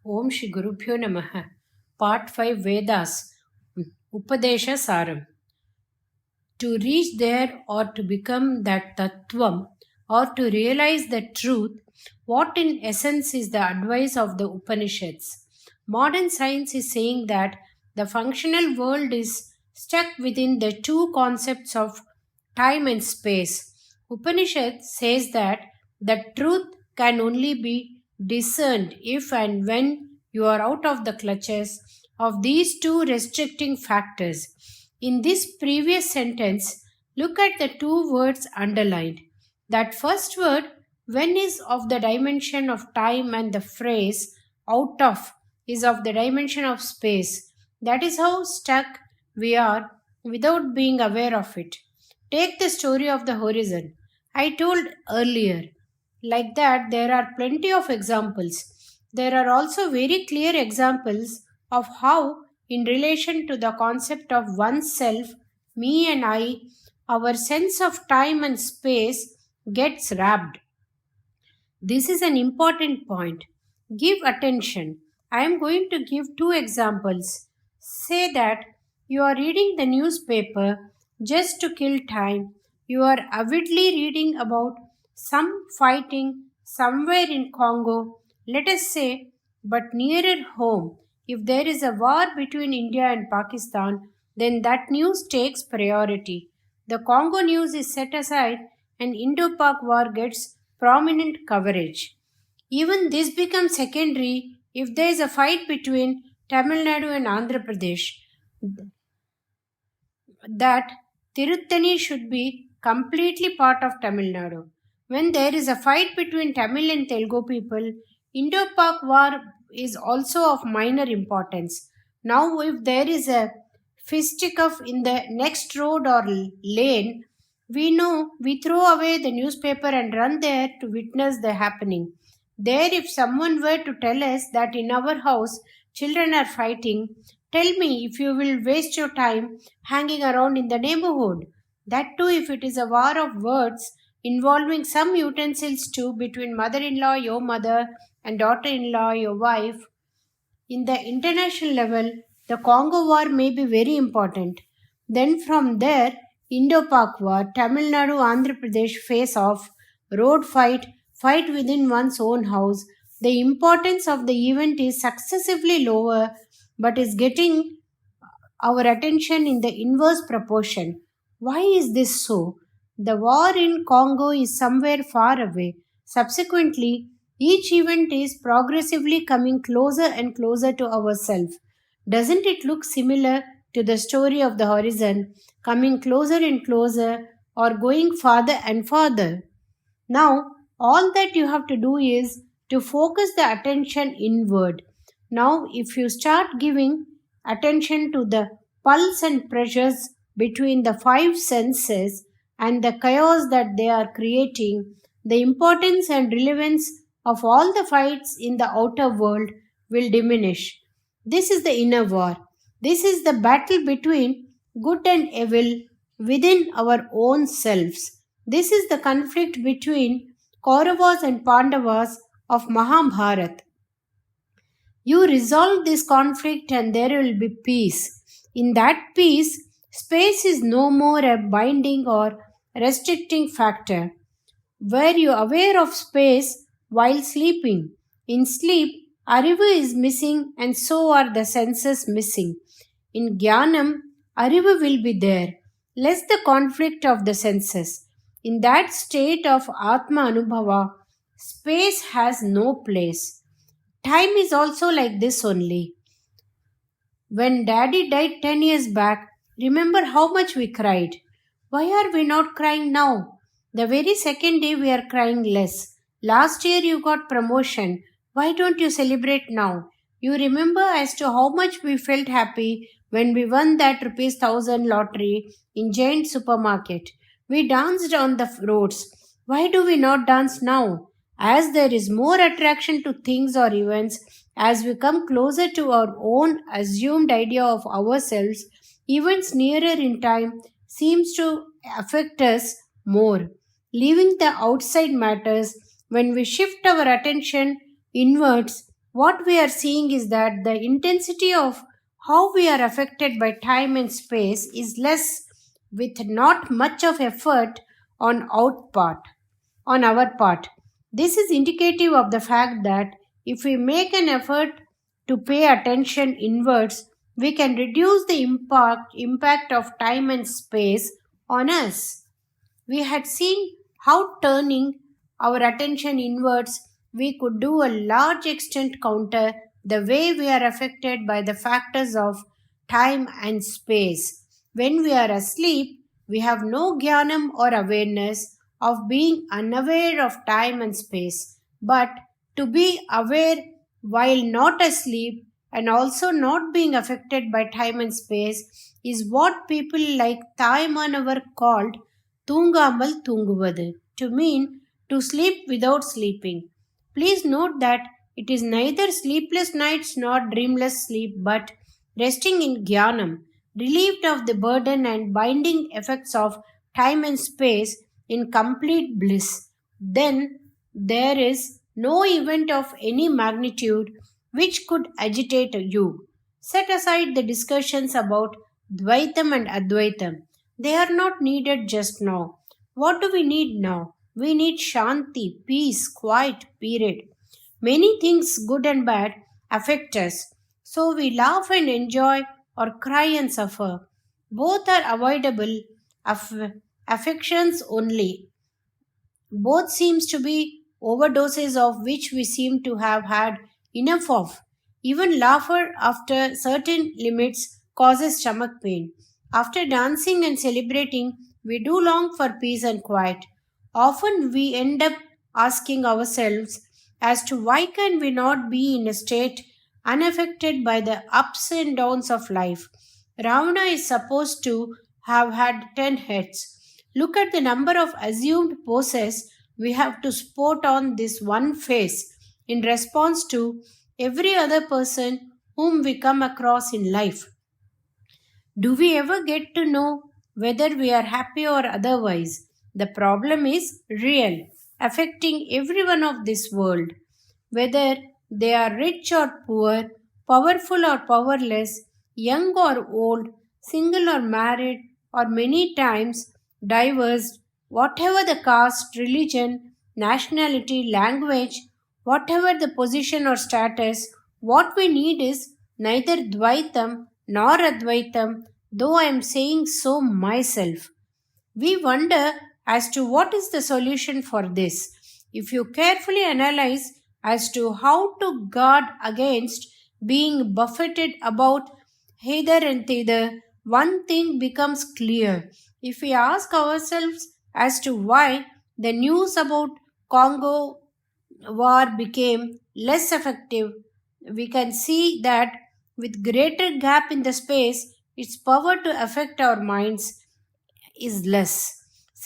Om Shri Gurubhyo Namaha. Part 5 Vedas Upadesha Saram. To reach there or to become that Tattvam or to realize the truth, what in essence is the advice of the Upanishads? Modern science is saying that the functional world is stuck within the two concepts of time and space. Upanishad says that the truth can only be discerned if and when you are out of the clutches of these two restricting factors. In this previous sentence, look at the two words underlined. That first word, when, is of the dimension of time, and the phrase out of is of the dimension of space. That is how stuck we are without being aware of it. Take the story of the horizon. I told earlier. Like that, there are plenty of examples. There are also very clear examples of how, in relation to the concept of oneself, me and I, our sense of time and space gets wrapped. This is an important point. Give attention. I am going to give two examples. Say that you are reading the newspaper just to kill time. You are avidly reading about some fighting somewhere in Congo, let us say, but nearer home. If there is a war between India and Pakistan, then that news takes priority. The Congo news is set aside and Indo-Pak war gets prominent coverage. Even this becomes secondary if there is a fight between Tamil Nadu and Andhra Pradesh. That Tiruttani should be completely part of Tamil Nadu. When there is a fight between Tamil and Telugu people, Indo-Pak war is also of minor importance. Now, if there is a fisticuff in the next road or lane, we know we throw away the newspaper and run there to witness the happening. There, if someone were to tell us that in our house children are fighting, tell me if you will waste your time hanging around in the neighborhood. That too, if it is a war of words involving some utensils too between mother in law, your mother, and daughter in law, your wife. In the international level, the Congo war may be very important. Then from there, Indo-Pak war, Tamil Nadu, Andhra Pradesh face off, road fight, fight within one's own house. The importance of the event is successively lower but is getting our attention in the inverse proportion. Why is this so? The war in Congo is somewhere far away. Subsequently, each event is progressively coming closer and closer to ourselves. Doesn't it look similar to the story of the horizon, coming closer and closer or going farther and farther? Now, all that you have to do is to focus the attention inward. Now, if you start giving attention to the pulse and pressures between the five senses and the chaos that they are creating, the importance and relevance of all the fights in the outer world will diminish. This is the inner war. This is the battle between good and evil within our own selves. This is the conflict between Kauravas and Pandavas of Mahabharata. You resolve this conflict and there will be peace. In that peace, space is no more a binding or restricting factor. Were you aware of space while sleeping? In sleep, Arivu is missing and so are the senses missing. In Jnanam, Arivu will be there, less the conflict of the senses. In that state of Atma Anubhava, space has no place. Time is also like this only. When Daddy died 10 years back, remember how much we cried. Why are we not crying now? The very second day we are crying less. Last year you got promotion. Why don't you celebrate now? You remember as to how much we felt happy when we won that ₹1,000 lottery in Giant supermarket. We danced on the roads. Why do we not dance now? As there is more attraction to things or events, as we come closer to our own assumed idea of ourselves, events nearer in time seems to affect us more. Leaving the outside matters, when we shift our attention inwards, What we are seeing is that the intensity of how we are affected by time and space is less, with not much of effort on on our part. This is indicative of the fact that if we make an effort to pay attention inwards, we can reduce the impact of time and space on us. We had seen how turning our attention inwards we could do a large extent counter the way we are affected by the factors of time and space. When we are asleep, we have no jnanam or awareness of being unaware of time and space. But to be aware while not asleep and also not being affected by time and space is what people like Thaimanava called தூங்காமல் தூங்குவது, to mean to sleep without sleeping. Please note that it is neither sleepless nights nor dreamless sleep but resting in jnanam, relieved of the burden and binding effects of time and space in complete bliss. Then there is no event of any magnitude which could agitate you. Set aside the discussions about Dvaitam and Advaitam. They are not needed just now. What do we need now? We need Shanti, peace, quiet, period. Many things, good and bad, affect us. So we laugh and enjoy or cry and suffer. Both are avoidable affections only. Both seems to be overdoses of which we seem to have had enough of. Even laughter after certain limits causes stomach pain. After dancing and celebrating, we do long for peace and quiet. Often we end up asking ourselves as to why can we not be in a state unaffected by the ups and downs of life. Ravana is supposed to have had 10 heads. Look at the number of assumed poses we have to sport on this one face in response to every other person whom we come across in life. Do we ever get to know whether we are happy or otherwise? The problem is real, affecting everyone of this world. Whether they are rich or poor, powerful or powerless, young or old, single or married, or many times diverse, whatever the caste, religion, nationality, language, whatever the position or status, what we need is neither Dvaitam nor Advaitam, though I am saying so myself. We wonder as to what is the solution for this. If you carefully analyze as to how to guard against being buffeted about hither and thither, one thing becomes clear. If we ask ourselves as to why the news about Congo war became less effective, we can see that with greater gap in the space, its power to affect our minds is less.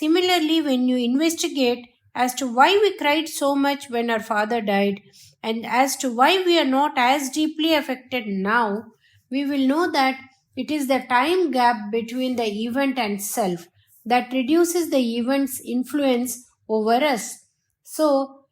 Similarly, when you investigate as to why we cried so much when our father died and as to why we are not as deeply affected now, we will know that it is the time gap between the event and self that reduces the event's influence over us. So,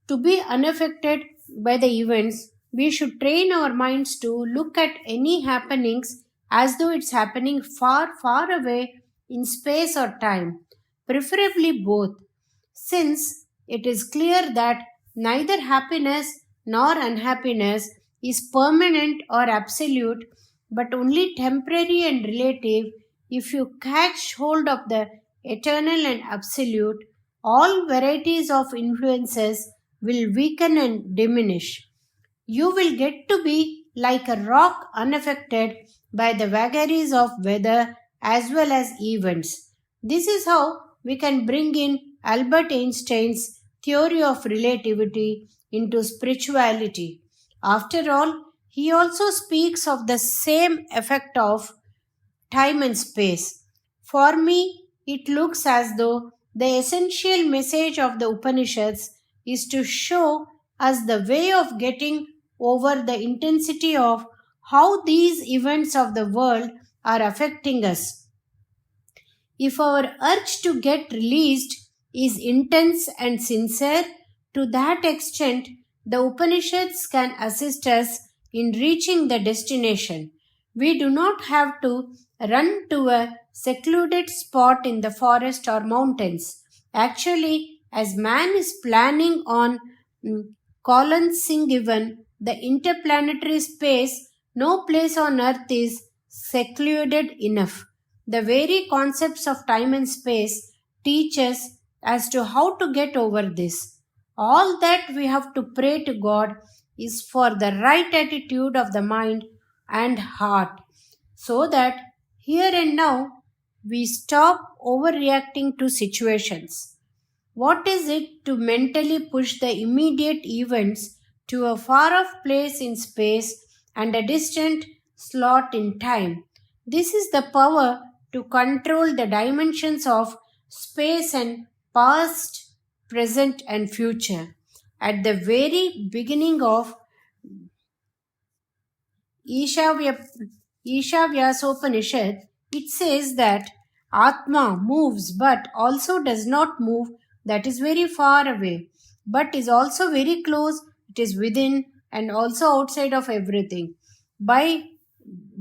to be unaffected by the events, we should train our minds to look at any happenings as though it's happening far, far away in space or time, preferably both, since it is clear that neither happiness nor unhappiness is permanent or absolute, but only temporary and relative. If you catch hold of the eternal and absolute, all varieties of influences will weaken and diminish. You will get to be like a rock unaffected by the vagaries of weather as well as events. This is how we can bring in Albert Einstein's theory of relativity into spirituality. After all, he also speaks of the same effect of time and space. For me, it looks as though the essential message of the Upanishads is to show us the way of getting over the intensity of how these events of the world are affecting us. If our urge to get released is intense and sincere, to that extent The Upanishads can assist us in reaching the destination. We do not have to run to a secluded spot in the forest or mountains. Actually, as man is planning on colonsing given the interplanetary space, no place on earth is secluded enough. The very concepts of time and space teach us as to how to get over this. All that we have to pray to God is for the right attitude of the mind and heart, so that here and now we stop overreacting to situations. What is it to mentally push the immediate events to a far off place in space and a distant slot in time? This is the power to control the dimensions of space and past, present, and future. At the very beginning of Ishavya, Ishavyasopanishad, it says that Atma moves but also does not move, that is very far away, but is also very close, it is within and also outside of everything. By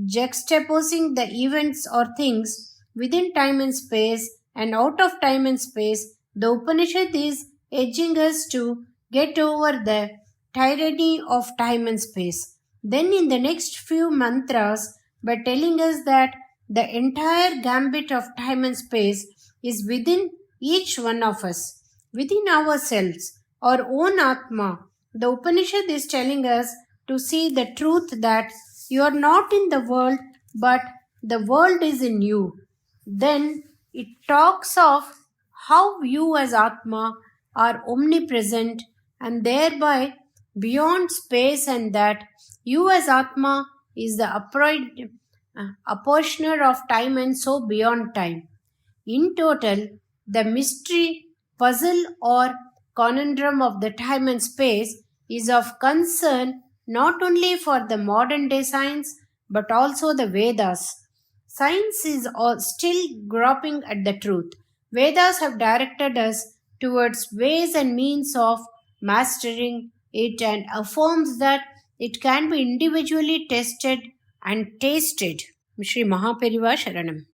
juxtaposing the events or things within time and space and out of time and space, the Upanishad is edging us to get over the tyranny of time and space. Then, in the next few mantras, by telling us that the entire gambit of time and space is within each one of us, within ourselves, our own Atma, the Upanishad is telling us to see the truth that you are not in the world, but the world is in you. Then it talks of how you as Atma are omnipresent and thereby beyond space, and that you as Atma is the apportioner of time and so beyond time. In total, the mystery, puzzle, or conundrum of the time and space is of concern not only for the modern day science but also the Vedas. Science is still groping at the truth. Vedas have directed us towards ways and means of mastering it and affirms that it can be individually tested and tasted. Shri Mahaperiva Sharanam.